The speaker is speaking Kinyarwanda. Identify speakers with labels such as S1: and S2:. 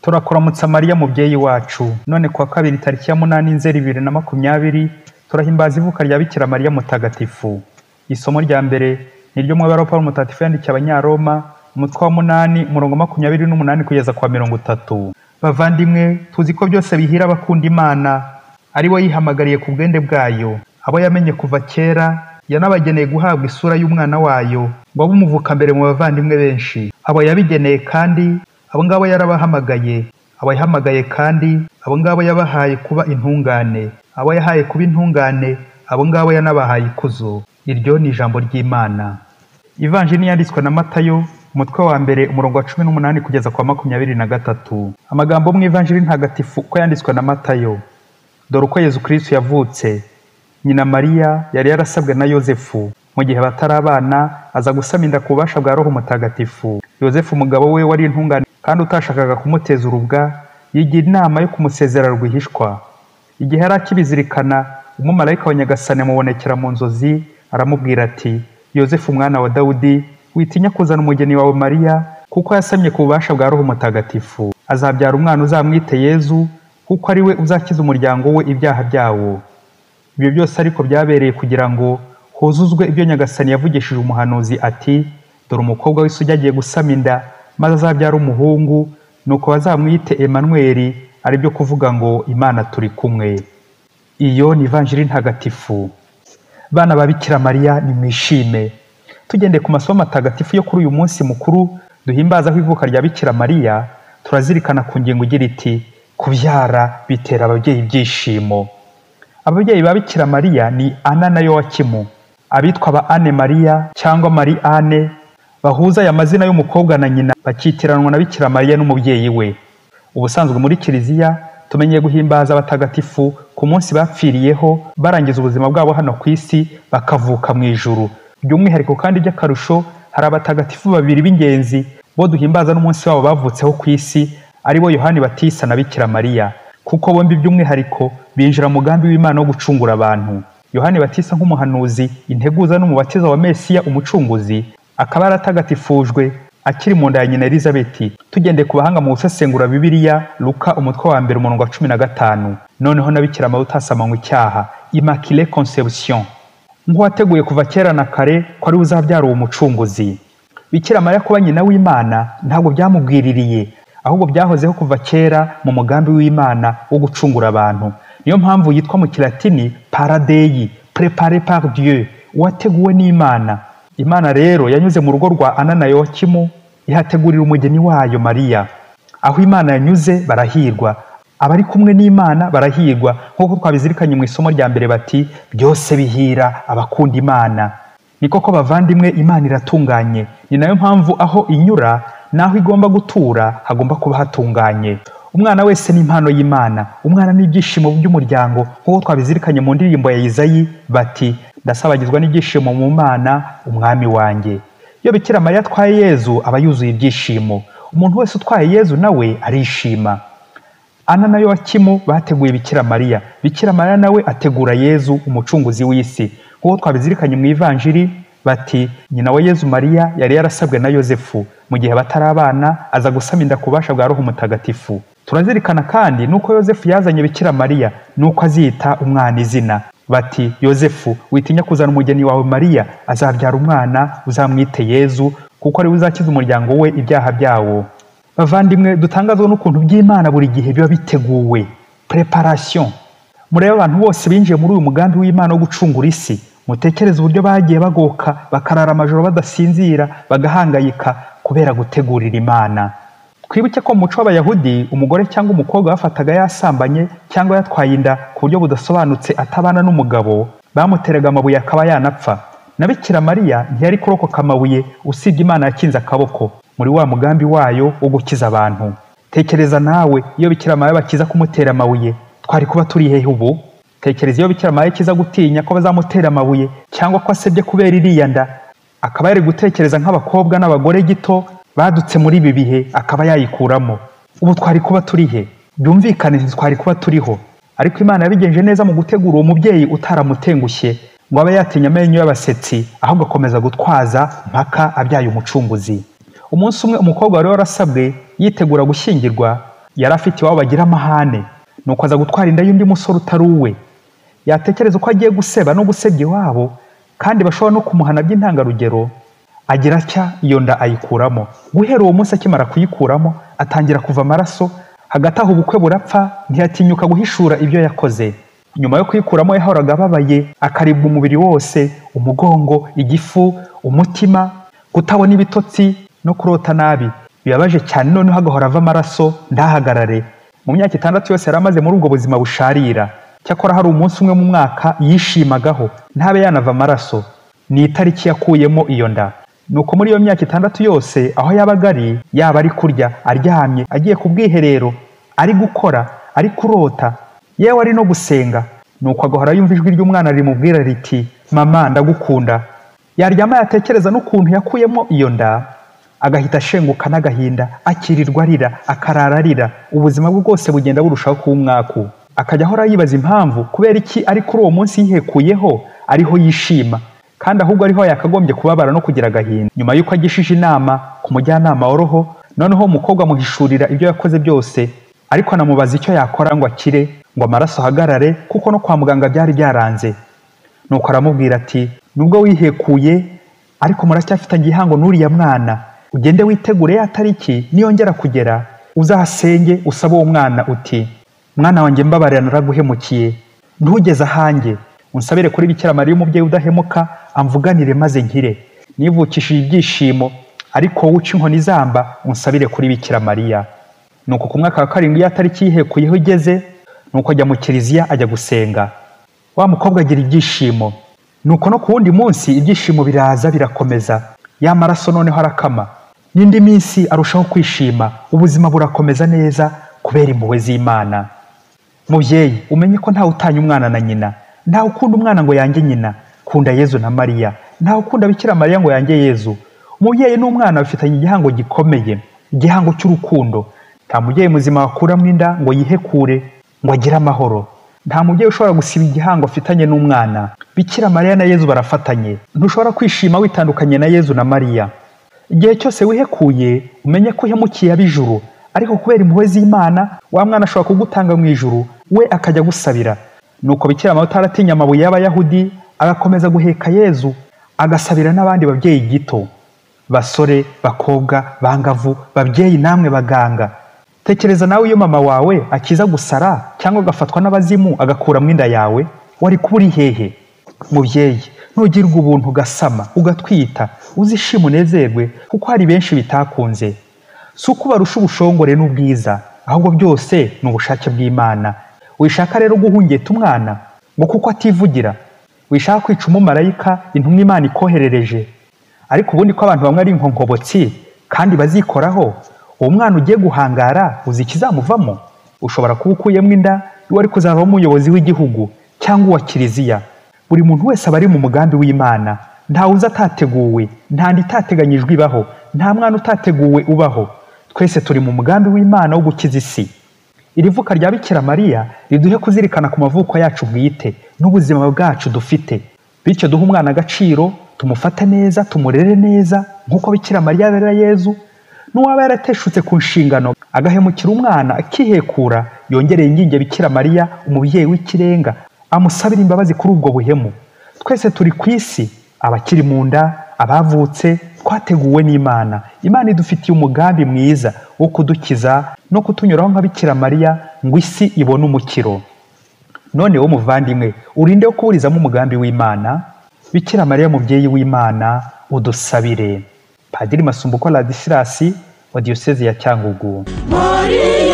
S1: Turakuramutsa Mariya mubyeyi wacu. None kuwa kabiri tariki ya 8 Nzeri 2020 turahimbaza ivuka rya Bikira Mariya mutagatifu. Isomo rya mbere ni ryo mwabaro Paulo mutagatifu yandikiye Abanyaroma umutwe wa 8 umurongo 28 kugeza kwa 30. Bavandimwe, tuzi ko byose bihira abakunda Imana, ari we yihamagariye ku bwende bwayo. Abo yamenye kuva kera yanabageneye guhabwa isura y'umwana wayo, ngo abe umuvuka mbere mu bavandimwe benshi. Abo yabigeneye kandi abo ngabo yarabahamagaye, abo yahamagaye kandi abo ngabo yabahaye kuba intungane, abo yahaye kuba intungane abo ngabo yanabahaye ikuzo. Iryo ni ijambo ry'Imana. Ivanjili yanditswe na Matayo umutwe wa mbere umurongo wa 18 kugeza kwa 23. Amagambo mu Ivanjili ntagatifu ko yanditswe na Matayo. Dore uko Yezu Kristo yavutse. Nyina Mariya yari yarasabwe na Yozefu, mu gihe batarabana aza gusama inda ku bubasha bwa Roho Mutagatifu. Yozefu umugabo we wari intungane kandi utashakaga kumuteza urubwa, yigira inama yo kumusezera rwihishwa. Igihe yari akibizirikana, umumarayika wa Nyagasani amubonekera mu nzozi, aramubwira ati: Yozefu mwana wa Dawudi, witinya kuzana umugeni wawe Mariya, kuko yasamye ku bubasha bwa Roho Mutagatifu. Azabyara umwana uzamwite Yezu, kuko ari we uzakiza umuryango we ibyaha byawo. Ibyo byose ariko byabereye kugira ngo huzuzwe ibyo Nyagasani yavugishije umuhanuzi ati: dore umukobwa w'isugi agiye gusama inda, maze azabyara umuhungu, nuko bazamwite Emanueli, ari byo kuvuga ngo Imana turi kumwe. Iyo ni Ivanjili ntagatifu. Bana ba Bikira Mariya, nimwishime. Tugende ku masomo matagatifu yo kuri uyu munsi mukuru duhimbaza ivuka rya Bikira Mariya, turazirikana ku ngingo igira iti: kubyara bitera ababyeyi ibyishimo. Ababyeyi ba Bikira Mariya ni Ana na Yowakimu. Abitwa ba Anne Mariya cyangwa Marie Anne bahuza aya mazina y'umukobwa na nyina, bakitiranwa na Bikira Mariya n'umubyeyi we. Ubusanzwe muri Kiliziya tumenye guhimbaza abatagatifu ku munsi bapfiriyeho barangiza ubuzima bwabo hano ku isi bakavuka mu ijuru. By'umwihariko kandi by'akarusho, hari abatagatifu babiri b'ingenzi bo duhimbaza n'umunsi wabo bavutseho ku isi, ari bo Yohani Batista na Bikira Mariya, kuko bombi by'umwihariko binjira mu mugambi w'Imana wo gucungura abantu. Yohani Batista nk'umuhanuzi, integuza n'umubatiza wa Mesiya umucunguzi, akaba yaratagatifujwe akiri mu nda ya nyina Elizabeti. Tugende ku bahanga mu gusesengura Bibiliya, Luka umutwe wa 1 umurongo wa 15. Noneho na Bikira Mariya utasamanywe icyaha, Immaculée Conception, nk'uwateguye kuva kera na kare ko ari uzabyara uwo mucunguzi. Bikira Mariya kuba nyina w'Imana ntabwo byamubwiririye, ahubwo byahozeho kuva kera mu mugambi w'Imana wo gucungura abantu. Niyo mpamvu yitwa mu Kilatini Para Dei, préparé par Dieu, uwateguwe n'Imana. Imana rero yanyuze mu rugo rwa Ana na Yowakimu, ihategurira umugeni wayo Mariya. Aho Imana yanyuze barahirwa, abari kumwe n'Imana barahirwa, nk'uko twabizirikanye mu isomo rya mbere bati: byose bihira abakunda Imana. Ni koko bavandimwe, Imana iratunganye. Ni nayo mpamvu aho inyura naho igomba gutura hagomba kuba hatunganye. Umwana wese ni impano y'Imana, umwana ni ibyishimo by'umuryango, nk'uko twabizirikanye mu ndirimbo ya Izayi bati: ndasabagizwa n'ibyishimo mu Mana umwami wanjye. Iyo Bikira Mariya atwaye Yezu aba yuzuye ibyishimo. Umuntu wese utwaye Yezu nawe arishima. Ana na Yowakimu bateguye Bikira Mariya, Bikira Mariya nawe ategura Yezu umucunguzi w'isi, nk'uko twabizirikanye mu Ivanjili bati: nyina wa Yezu Mariya yari yarasabwe na Yozefu, mu gihe batarabana aza gusama inda ku bubasha bwa Roho Mutagatifu. Turazirikana kandi nuko Yozefu yazanye Bikira Mariya, nuko azita umwana izina. Bati: Yozefu, witinya kuzana umugeni wawe Mariya, azabyara umwana uzamwite Yezu, kuko ari we uzakiza umuryango we ibyaha byawo. Bavandimwe, dutangazwa n'ukuntu by'Imana buri gihe biba biteguwe. Préparation. Murebe abantu bose binjiye muri uyu mugambi w'Imana wo gucungura isi, mutekereze uburyo bagiye bagoka bakarara amajoro badasinzira, bagahangayika kubera gutegurira Imana. Twibuke ko mu muco w'Abayahudi umugore cyangwa umukobwa bafataga yasambanye cyangwa yatwaye inda ku buryo budasobanutse atabana n'umugabo, bamuteraga amabuye akaba yanapfa. Na Bikira Mariya ntiyari kurokoka amabuye usibye Imana yakinze akaboko muri wa mugambi wayo wo gukiza abantu. Tekereza nawe, iyo Bikira Mariya bakiza kumutera amabuye, twari kuba turi hehe ubu? Tekereza iyo Bikira Mariya kiza gutinya ko bazamutera amabuye cyangwa ko asebye kubera iriya nda, akaba yari gutekereza nk'abakobwa n'abagore gito badutse muri ibi bihe, akaba yayikuramo. Ubu twari kuba turi he? Byumvikane twari kuba turiho. Ariko Imana yabigenje neza mu gutegura uwo mubyeyi utaramutengushye ngo abe yatinya amenyo y'abasetsi, ahubwo akomeza gutwaza mpaka abyaye umucunguzi. Umunsi umwe umukobwa wari warasabwe yitegura gushyingirwa, yari afite iwabo bagira amahane, nuko aza gutwara inda y'undi musore utari uwe. Yatekereza uko agiye guseba no gusebya iwabo kandi bashobora no kumuhana by'intangarugero, agira atya iyo nda ayikuramo. Guhera uwo munsi akimara kuyikuramo atangira kuva amaraso. Hagati aho ubukwe burapfa, ntiyatinyuka guhishura ibyo yakoze. Nyuma yo kuyikuramo yahoraga ababaye, akaribwa umubiri wose, umugongo, igifu, umutima, kutabona ibitotsi no kurota nabi. Bibabaje cyane, noneho agahora ava amaraso ndahagarare. Mu myaka 6 yose yari amaze muri ubwo buzima busharira. Cyakora hari umunsi umwe mu mwaka yishimagaho ntabe yanava amaraso. Ni itariki yakuyemo iyo nda. Nuko muri iyo myaka 6 yose aho yabaga ari, yaba ari kurya, aryamye, agiye ku bwiherero, ari gukora, ari kurota, yewe ari no gusenga, nuko agahora yumva ijwi ry'umwana rimubwira riti, mama ndagukunda. Yaryama yatekereza n'ukuntu yakuyemo iyo nda, agahita ashenguka n'agahinda, akirirwa arira, akarara arira. Ubuzima bwe bwose bugenda burushaho kuba umwaku. Akajya ahora yibaza impamvu kubera iki ari kuri uwo munsi yihekuyeho ariho yishima, kandi ahubwo ariho yakagombye kubabara no kugira agahinda. Nyuma y'uko agishije inama ku mujyanama w'oroho, noneho umukobwa amuhishurira ibyo yakoze byose, ariko anamubaza icyo yakora ngo akire, ngo amaraso ahagarare, kuko no kwa muganga byari byaranze. Nuko aramubwira ati, nubwo wihekuye ariko muracyafitanye igihango n'uriya mwana, ugende witegure ya tariki niyongera kugera uzasenge usaba uwo mwana uti, mwana wanjye mbabarira naraguhemukiye, ntugeze ahanjye, unsabire kuri Bikira Mariya umubyeyi udahemuka amvuganire maze nkire. Nivukishije ibyishimo, ariko wowe uca inkoni zamba unsabire kuri Bikira Mariya. Nuko ku mwaka wa 7 ya tariki yihekuyeho igeze, nuko ajya mu kiliziya ajya gusenga. Wa mukobwa agira ibyishimo. Nuko no ku wundi munsi ibyishimo biraza birakomeza. Ya maraso noneho arakama. N'indi minsi arushaho kwishima, ubuzima burakomeza neza kubera impuhwe z'Imana. Mubyeyi, umenye ko ntawe utanya umwana na nyina, ntawe ukunda umwana ngo yange nyina. Kunda Yezu na Mariya, ntawe ukunda Bikira Mariya ngo yange Yezu. Umubyeyi n'umwana bafitanye igihango gikomeye, igihango cy'urukundo. Nta mubyeyi muzima wakuramo inda ngo yihekure ngo agire amahoro. Nta mubyeyi ushobora gusiba igihango afitanye n'umwana. Bikira Mariya na Yezu barafatanye. Ntushobora kwishima witandukanye na Yezu na Mariya. Igihe cyose wihekuye umenye ko uhemukiye ab'ijuru, ariko kubera impuhwe z'Imana wa mwana ashobora kugutanga mu ijuru, we akajya gusabira. Nuko Bikira Mariya utaratinya amabuye y'Abayahudi agakomeza guheka Yezu, agasabira n'abandi babyeyi gito. Basore, bakobwa, bangavu, babyeyi namwe baganga, tekereza nawe iyo mama wawe akiza gusara cyangwa agafatwa n'abazimu agakuramo inda yawe, wari kuba uri hehe? Mubyeyi, ntugirwe ubuntu ugasama ugatwita, uzishima unezerwe, kuko hari benshi bitakunze. Si uko barusha ubushongore n'ubwiza, ahubwo byose ni ubushake bw'Imana. Wishaka rero guhungeta umwana ngo kuko ativugira? Wishaka kwica umumarayika intumwa Imana ikoherereje? Ariko ubundi ko abantu bamwe ari inkonkobotsi kandi bazikoraho, uwo mwana ugiye guhangara uzi ikizamuvamo? Ushobora kuba ukuyemo inda wari kuzavamo umuyobozi w'igihugu cyangwa uwa kiliziya. Buri muntu wese aba ari mu mugambi w'Imana. Ntawe uza atateguwe, nta ndi itateganyijwe ibaho, nta mwana utateguwe ubaho. Twese turi mu mugambi w'Imana wo gukiza isi. Iri vuka rya Bikira Mariya riduhe kuzirikana ku mavuko yacu bwite n'ubuzima bwacu dufite. Bityo duhe umwana agaciro, tumufate neza, tumurere neza nk'uko Bikira Mariya arera Yezu. N'uwaba yarateshutse ku nshingano agahemukira umwana akihekura, yongereye inginge Bikira Mariya umubyeyi w'ikirenga amusabira imbabazi kuri ubwo buhemu. Twese turi ku isi, abakiri mu nda, abavutse, twateguwe n'Imana. Imana idufitiye umugambi mwiza wo kudukiza no kutunyuraho nka Bikira Mariya ngo isi ibone umukiro. None wo muvandimwe, urinde wo kuburizamo umugambi w'Imana. Bikira Mariya mubyeyi w'Imana udusabire. Padiri Masumbuko Ladislas wa Diyoseze ya Cyangugu. Mariya